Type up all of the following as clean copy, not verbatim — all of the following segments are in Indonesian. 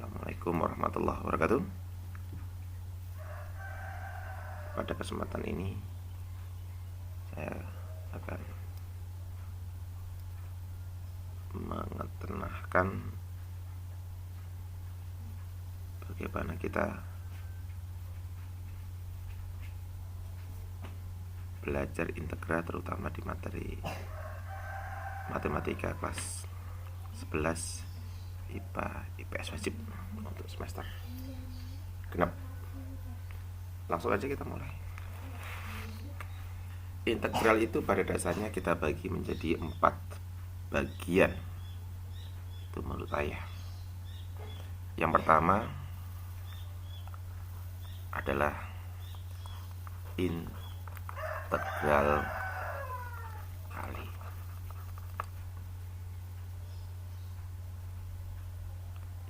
Assalamualaikum warahmatullahi wabarakatuh. Pada kesempatan ini saya akan mengetengahkan bagaimana kita belajar integral, terutama di materi matematika kelas 11 IPA IPS wajib untuk semester genap. Langsung aja kita mulai. Integral itu pada dasarnya kita bagi menjadi 4 bagian. Itu menurut saya. Yang pertama adalah integral kali.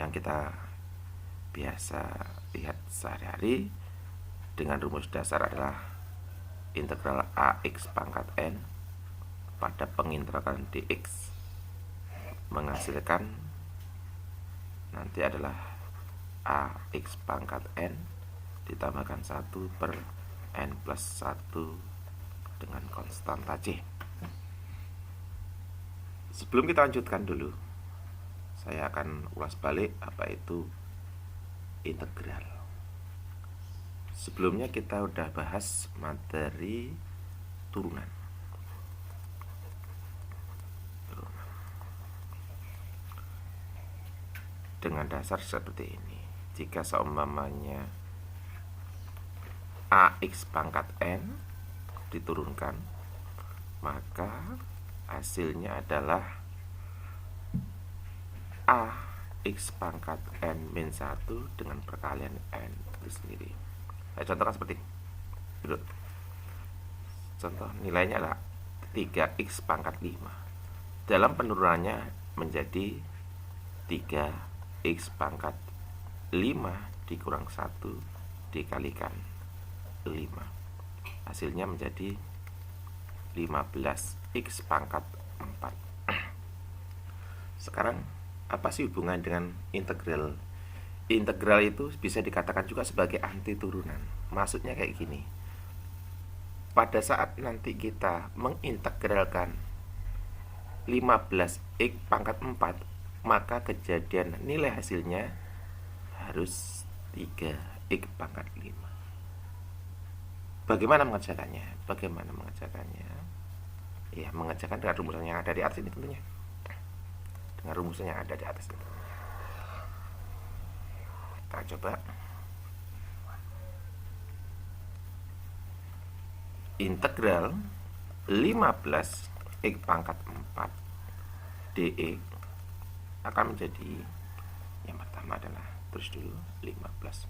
Yang kita biasa lihat sehari-hari dengan rumus dasar adalah integral AX pangkat N pada pengintegralan DX menghasilkan nanti adalah AX pangkat N ditambahkan 1 per N plus 1 dengan konstanta C. Sebelum kita lanjutkan dulu, saya akan ulas balik apa itu integral. Sebelumnya kita udah bahas materi turunan. Dengan dasar seperti ini. Jika seumpamanya AX pangkat N diturunkan, maka hasilnya adalah AX pangkat N min 1 dengan perkalian N itu sendiri. Saya contohkan seperti ini. Contoh nilainya adalah 3X pangkat 5. Dalam penurunannya menjadi 3X pangkat 5 dikurang 1 dikalikan 5. Hasilnya menjadi 15X pangkat 4. Sekarang apa sih hubungan dengan integral? Integral itu bisa dikatakan juga sebagai anti turunan. Maksudnya kayak gini. Pada saat nanti kita mengintegralkan 15x pangkat 4, maka kejadian nilai hasilnya harus 3x pangkat 5. Bagaimana mengerjakannya? Ya, mengerjakan dengan rumusan yang ada di atas ini tentunya. Dengan rumusan yang ada di atas ini. Kita coba. Integral 15x pangkat 4 dx akan menjadi, yang pertama adalah terus dulu 15x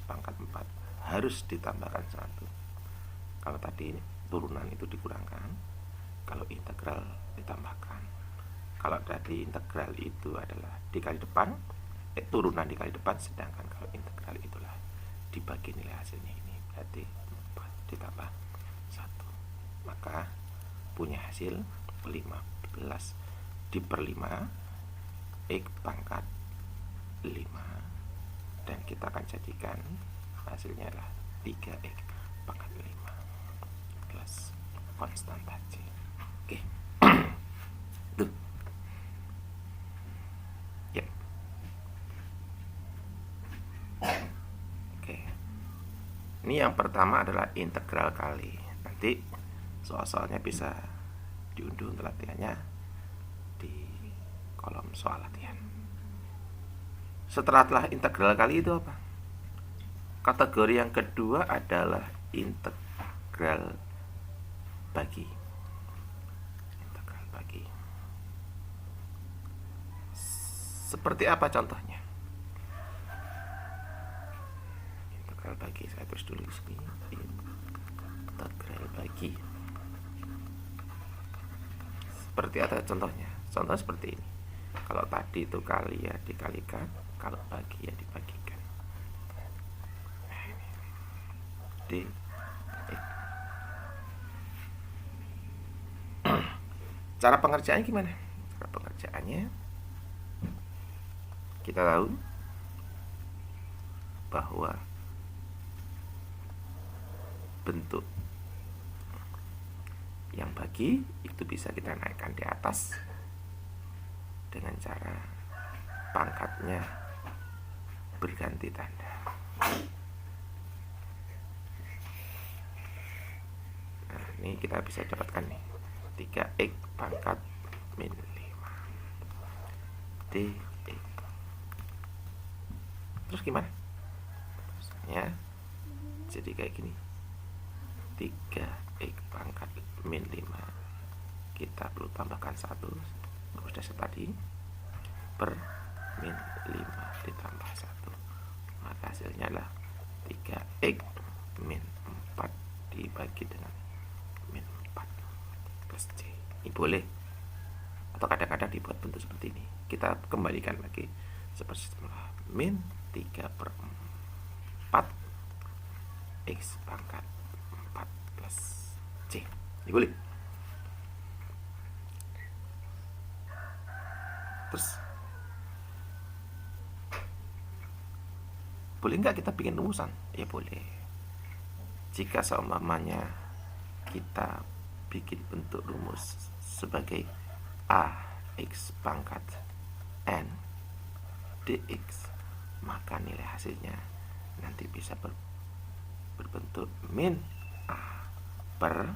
pangkat 4 harus ditambahkan 1. Kalau tadi turunan itu dikurangkan, kalau integral ditambahkan. Kalau tadi integral itu adalah dikali depan, turunan dikali depan, sedangkan kalau integral itulah dibagi nilai hasilnya ini, berarti 4 ditambah 1, maka punya hasil 15 diper 5 X pangkat 5, dan kita akan jadikan hasilnya adalah 3X pangkat 5 plus konstanta C. Oke. Tuh. Ya. Oke. Ini yang pertama adalah integral kali. Nanti soal-soalnya bisa diunduh untuk latihannya di kolom soal latihan. Setelah integral kali itu apa? Kategori yang kedua adalah integral bagi. Integral bagi. Seperti apa contohnya? Integral bagi, saya tulis dulu di sini. Integral bagi. Seperti apa contohnya? Contohnya seperti ini. Kalau tadi itu kali ya dikalikan, kalau bagi ya dibagikan. D Cara pengerjaannya gimana? Cara pengerjaannya kita tahu bahwa bentuk yang bagi itu bisa kita naikkan di atas dengan cara pangkatnya berganti tanda. Nah, ini kita bisa dapatkan nih 3x pangkat min 5 dx. Terus gimana? Ya, jadi kayak gini, 3x pangkat min 5 kita perlu tambahkan 1 rumus dasar tadi per min 5 ditambah 1, maka hasilnya adalah 3x min 4 dibagi dengan min 4 plus c. Ini boleh, atau kadang-kadang dibuat bentuk seperti ini. Kita kembalikan lagi seperti semula, min 3 per 4 x pangkat 4 plus c. Ini boleh. Terus boleh nggak kita bikin rumusan? Ya boleh. Jika seumpamanya kita bikin bentuk rumus sebagai ax pangkat n dx, maka nilai hasilnya nanti bisa berbentuk min a per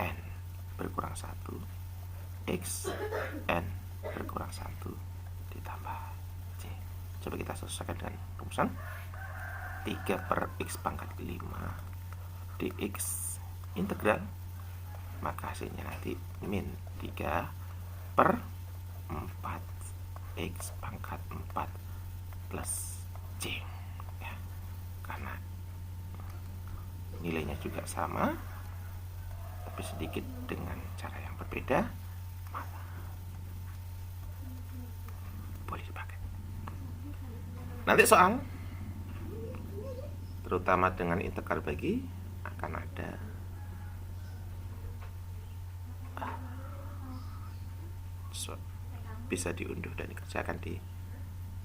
n berkurang 1 x n berkurang 1 ditambah c. Coba kita selesaikan dengan rumusan 3 per x pangkat 5 dx integral, maka hasilnya nanti min 3 per 4 x pangkat 4 plus c ya, karena nilainya juga sama tapi sedikit dengan cara yang berbeda, maka boleh dipakai. Nanti soal terutama dengan integral bagi akan ada bisa diunduh dan dikerjakan di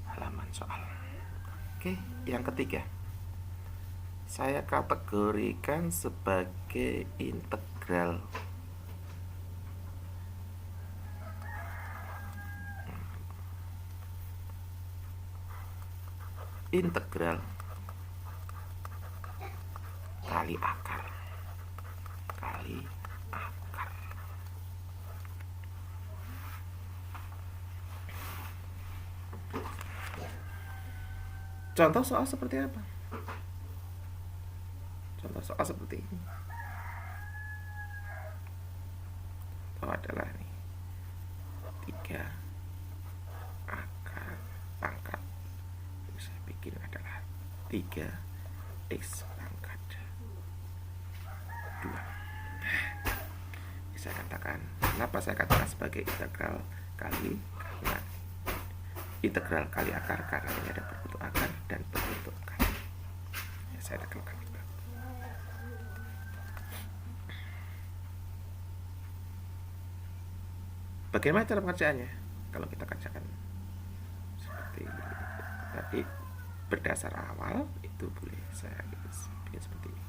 halaman soal. Oke, yang ketiga saya kategorikan sebagai integral kali akar. Contoh soal seperti apa? Contoh soal seperti ini. Contoh adalah nih 3 akar pangkat, saya bikin adalah 3x pangkat 2. Saya katakan, kenapa saya katakan sebagai integral kali? Karena integral kali akar, karena ini ada berbentuk akar dan berbentuk akar. Ya, saya tekankan itu. Bagaimana cara pengerjaannya? Kalau kita kerjakan seperti tadi berdasar awal itu boleh saya bikin seperti ini.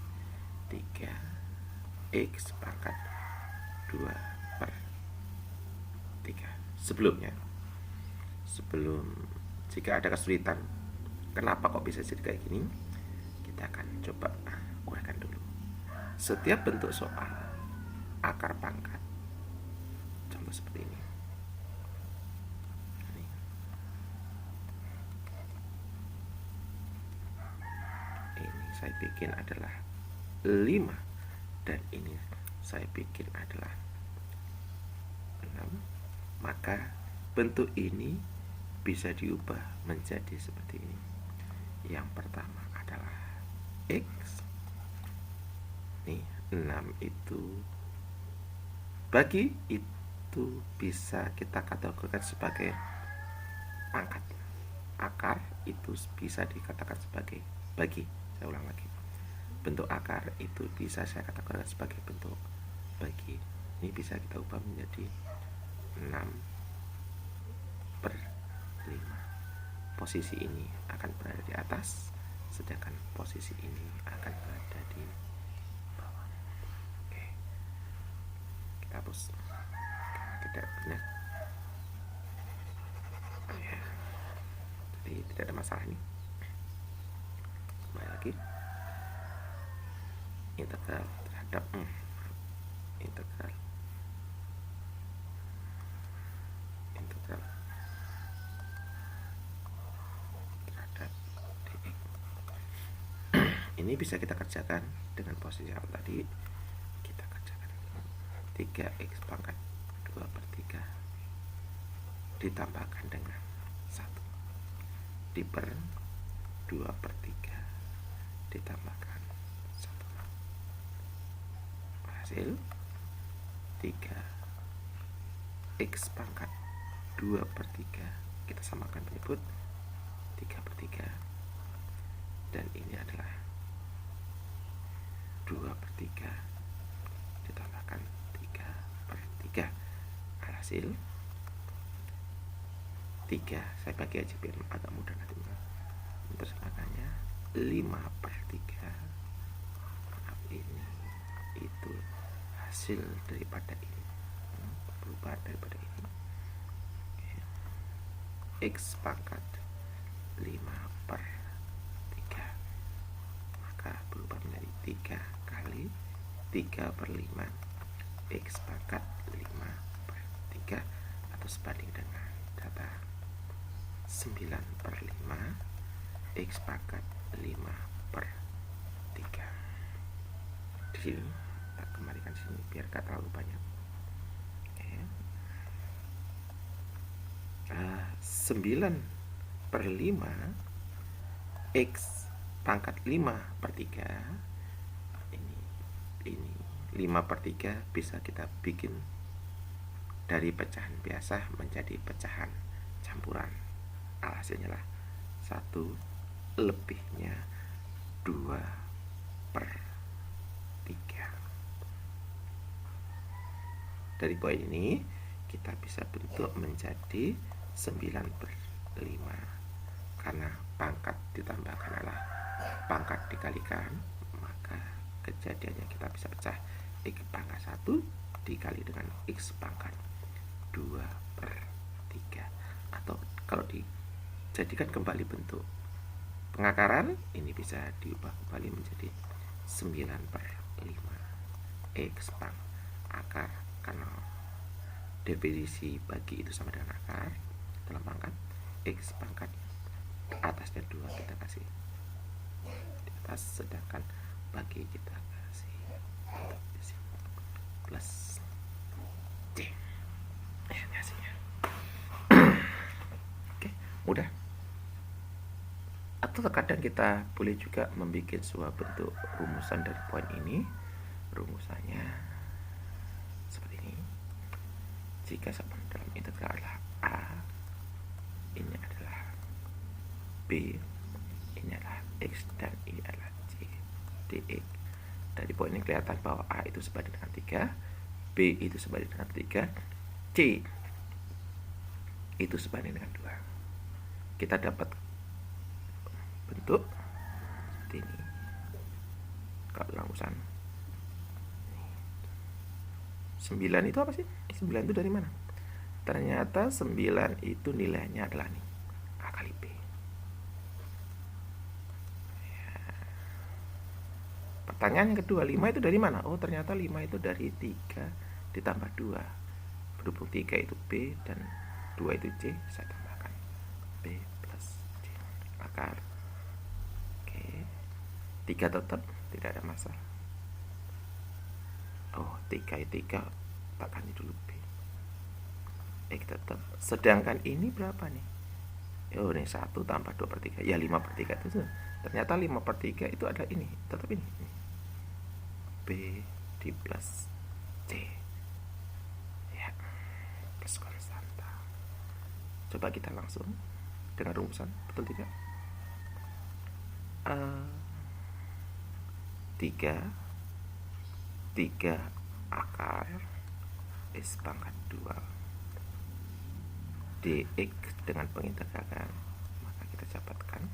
3x pangkat 2 per 3. Sebelum jika ada kesulitan kenapa kok bisa jadi kayak gini, kita akan coba uraikan dulu. Setiap bentuk soal akar pangkat, contoh seperti ini. Ini saya bikin adalah 5 dan ini saya bikin adalah 6, maka bentuk ini bisa diubah menjadi seperti ini. Yang pertama adalah x. Nih, 6 itu bagi itu bisa kita kategorikan sebagai pangkat. Akar itu bisa dikatakan sebagai bagi. Saya ulang lagi. Bentuk akar itu bisa saya kategorikan sebagai bentuk bagi. Ini bisa kita ubah menjadi 6 per 5. Posisi ini akan berada di atas sedangkan posisi ini akan berada di bawah. Oke, kita hapus karena tidak benar. Ya, jadi tidak ada masalah ini. Kembali lagi, integral terhadap integral terhadap dx. Ini bisa kita kerjakan dengan posisi yang tadi. Kita kerjakan 3x pangkat 2/3 ditambahkan dengan 1 diper 2/3 ditambahkan 1. Hasil 3x pangkat 2/3 kita samakan menyebut 3/3, dan ini adalah 2/3 ditambahkan 3/3. Hasil 3, saya bagi aja biar agak mudah nanti. Terus makanya 5/3. Maaf, ini itu hasil daripada ini, perubahan daripada ini. X pangkat 5/3, maka berubah menjadi 3 kali 3/5 X pangkat 5/3, atau sebanding dengan data 9/5 X pangkat 5/3. Di sini kita kembalikan sini biar gak terlalu banyak. 9/5 X pangkat 5/3, ini 5/3 bisa kita bikin dari pecahan biasa menjadi pecahan campuran. Hasilnya lah 1 lebihnya 2/3. Dari poin ini kita bisa bentuk menjadi 9/5, karena pangkat ditambahkan adalah pangkat dikalikan, maka kejadiannya kita bisa pecah X pangkat 1 dikali dengan X pangkat 2/3, atau kalau dijadikan kembali bentuk pengakaran, ini bisa diubah kembali menjadi 9/5 X pang akar, karena definisi bagi itu sama dengan akar dalam pangkat. X pangkat atasnya 2 kita kasih di atas, sedangkan bagi kita kasih di sini plus C. Ini hasilnya. Oke, mudah. Atau terkadang kita boleh juga membuat sebuah bentuk rumusan dari poin ini. Rumusannya seperti ini. Jika sama dalam integral adalah A, ini adalah B, ini adalah X, dan ini adalah C dx. Dari poin ini kelihatan bahwa A itu sebanding dengan 3, B itu sebanding dengan 3, C itu sebanding dengan 2. Kita dapat bentuk seperti ini. Kalau rumusan 9 itu apa sih? 9 itu dari mana? Ternyata 9 itu nilainya adalah nih, A kali B. Ya. Pertanyaan yang kedua, 5 itu dari mana? Oh, ternyata 5 itu dari 3 ditambah 2. Berhubung 3 itu B dan 2 itu C, saya tambahkan B plus C. Akar. Oke. 3 tetap, tidak ada masalah. Oh, 3 tak ganti dulu B. X tetap. Sedangkan ini berapa nih? Oh, ini 1 tambah 2/3. Ya, 5/3 itu. Ternyata 5/3 itu ada ini. Tetap ini. B di plus C. Ya, plus konstanta. Coba kita langsung dengan rumusan. Betul tidak? 3 akar X pangkat 2 dx dengan pengintegralan, maka kita dapatkan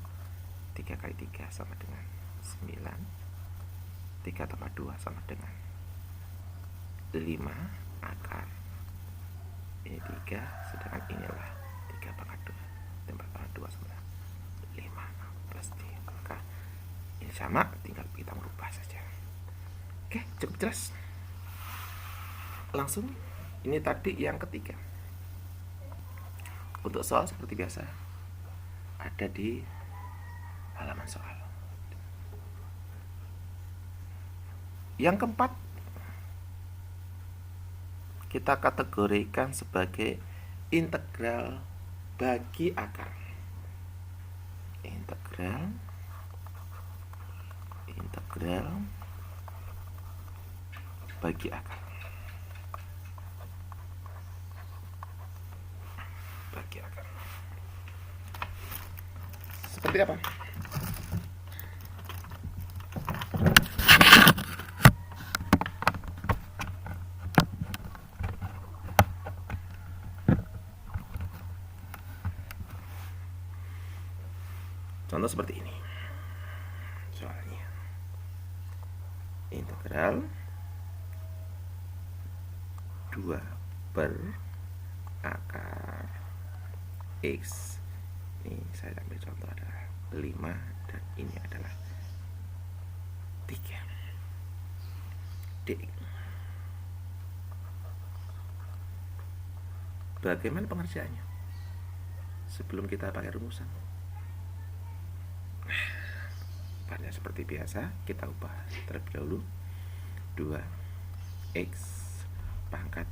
3 kali 3 sama dengan 9. 3 tambah 2 sama dengan 5 akar ini 3, sedangkan inilah 3 pangkat 2 tambah pangkat 2 sama dengan 5 plus D. Maka ini sama, tinggal kita merubah saja. Oke, cukup jelas. Langsung ini tadi yang ketiga. Untuk soal seperti biasa ada di halaman soal. Yang keempat kita kategorikan sebagai integral bagi akar. Integral bagi akar. Bagi akar. Seperti apa? Contoh seperti ini. Soalnya integral 2 per akar X. Ini saya ambil contoh adalah 5 dan ini adalah 3 dx. Bagaimana pengerjaannya? Sebelum kita pakai rumusan, pada seperti biasa kita ubah terlebih dahulu. 2x pangkat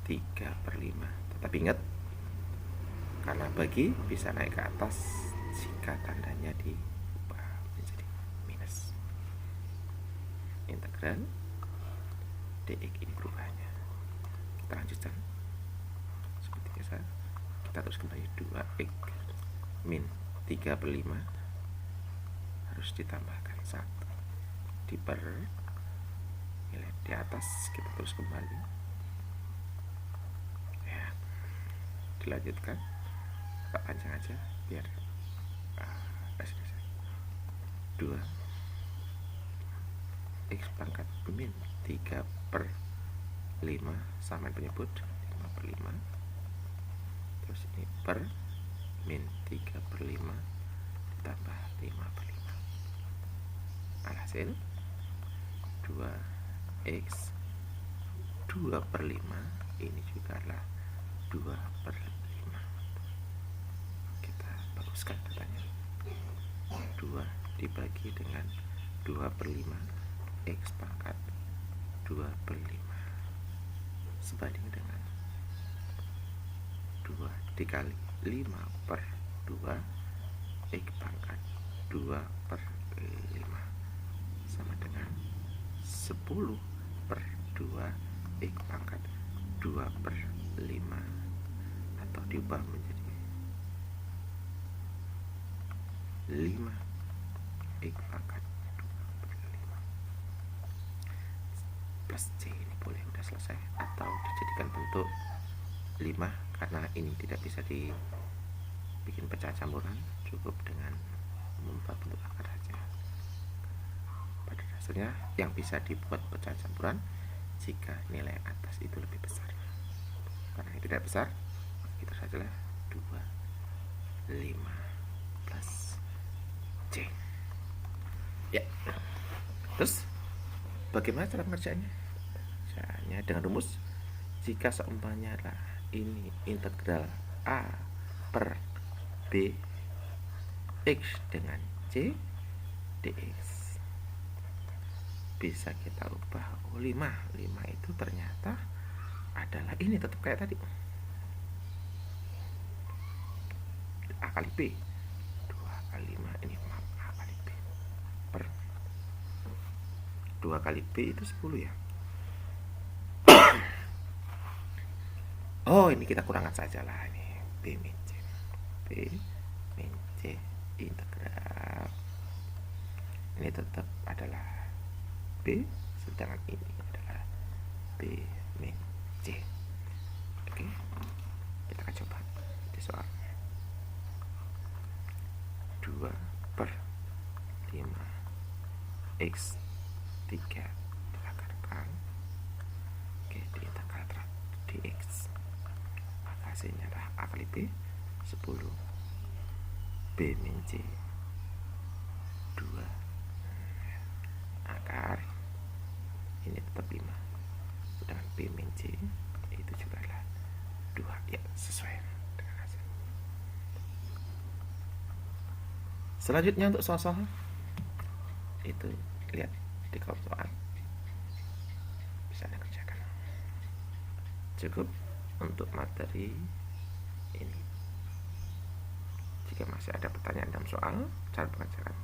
3/5. Tetapi ingat, karena bagi bisa naik ke atas jika tandanya diubah menjadi minus. Integral dx ini perubahannya. Kita lanjutkan seperti biasa. Kita terus kembali 2x min 3/5 harus ditambahkan 1 diper nilai di atas. Kita terus kembali ya, dilanjutkan, tak panjang aja biar 2 x pangkat min 3/5 sama penyebut 5/5, terus ini per min 3/5 ditambah 5/5. Alhasil 2x 2/5 ini juga adalah 2/5. Kita baguskan datanya. 2 dibagi dengan 2/5 x pangkat 2/5 sebanding dengan 2 dikali 5/2 x pangkat 2/5 sama dengan 10/2 x pangkat 2/5 atau diubah menjadi 5 x pangkat 2/5 plus C. Ini boleh udah selesai atau dijadikan bentuk 5 karena ini tidak bisa dibikin pecah campuran, cukup dengan membuat bentuk akar saja. Pada dasarnya yang bisa dibuat pecah campuran jika nilai atas itu lebih besar. Karena ini tidak besar, itu sajalah 25 plus C. Ya. Terus bagaimana cara pengerjaannya? Caranya dengan rumus jika seumpamanya lah ini integral A per B X dengan C dx, bisa kita ubah 5 itu ternyata adalah ini, tetap kayak tadi, A kali B, 2 kali 5 ini A kali B per 2 kali B itu 10 ya. Oh, ini kita kurangkan saja lah, ini B min C. B min C integral ini tetap adalah B, sedangkan ini adalah B min C. Oke, kita akan coba di soal 2 X3 diakarkan. Oke, diintegralkan dx, maka hasilnya adalah A kali B 10, B min C 2 akar ini tetap 5, sedangkan B min C itu juga adalah 2. Ya, sesuai dengan hasil. Selanjutnya untuk soal-soal itu lihat di kolom soal, bisa Anda kerjakan. Cukup untuk materi ini. Jika masih ada pertanyaan dalam soal cara pengajaran,